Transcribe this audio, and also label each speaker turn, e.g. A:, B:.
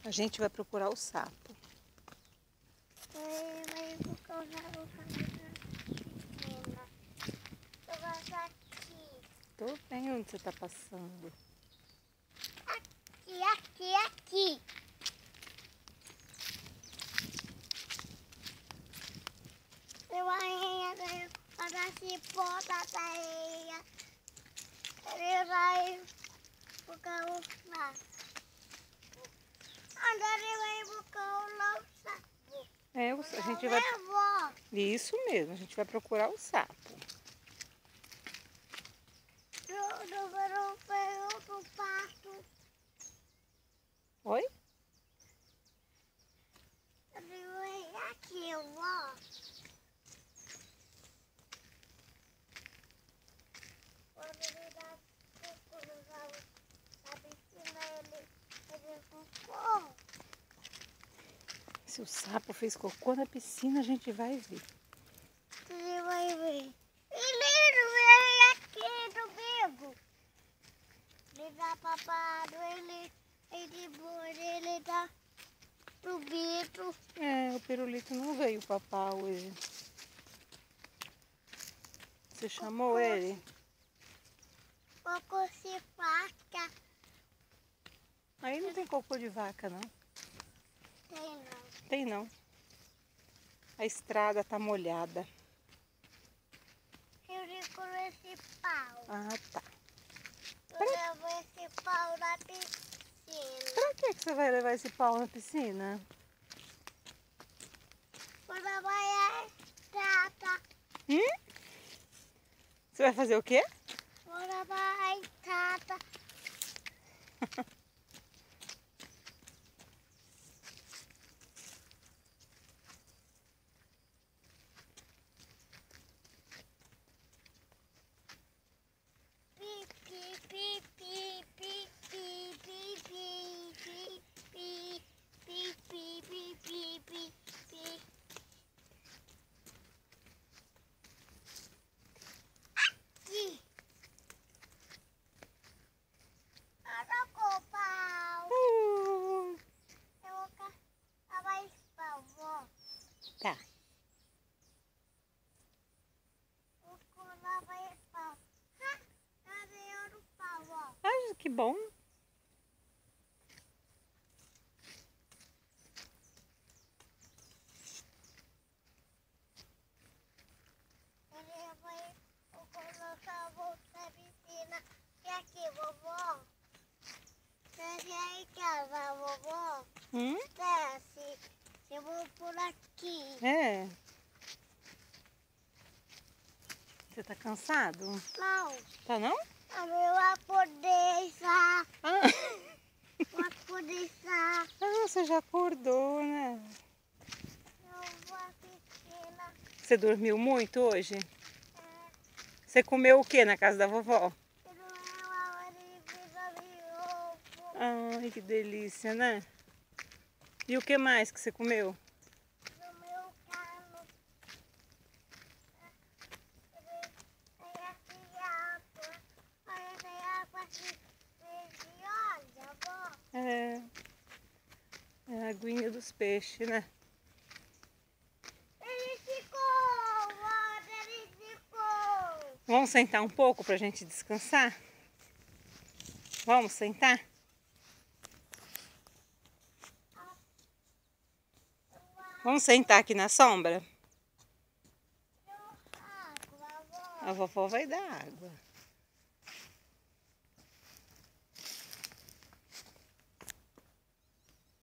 A: A gente vai procurar o sapo.
B: Vai procurar o sapo. Eu vou aqui.
A: Tô bem onde você tá passando.
B: Aqui. Eu vou para cipó da areia. Ele vai buscar o sapo. Agora ele vai buscar o sapo.
A: A gente vai... Isso mesmo, a gente vai procurar o sapo.
B: Do pato.
A: Oi?
B: Ele vai aqui, vó. Quando ele dá cocô na piscina, ele cocô.
A: Se o sapo fez cocô na piscina, a gente vai ver.
B: Você vai ver. Ele veio aqui do bico. Ele tá papado, ele tá no bico.
A: O pirulito não veio papar hoje. Você chamou ele?
B: Cocô se faca.
A: Aí não tem cocô de vaca, não.
B: Tem não.
A: Tem não. A estrada tá molhada.
B: Eu ligo esse pau.
A: Ah, tá.
B: Eu levo esse pau na piscina.
A: Pra que você vai levar esse pau na piscina?
B: Quando a mãe trata.
A: Você vai fazer o quê?
B: Quando a mãe trata.
A: Tá. Ah, que bom.
B: Vou colocar a bolsa na piscina. E aqui, vovó? Desce aí em casa, vovó. Desce. Eu vou por aqui.
A: Você tá cansado?
B: Não.
A: Tá não?
B: Eu vou poder. Vou poder.
A: Você já acordou, né?
B: Eu vou à piscina.
A: Você dormiu muito hoje? Você comeu o que na casa da vovó? Ai, que delícia, né? E o que mais que você comeu?
B: No meu carro. Tem água aqui. Olha, vó.
A: É a aguinha dos peixes, né?
B: Ele ficou, vó, ele ficou.
A: Vamos sentar um pouco pra gente descansar? Vamos sentar? Vamos sentar aqui na sombra? A vovó vai dar água.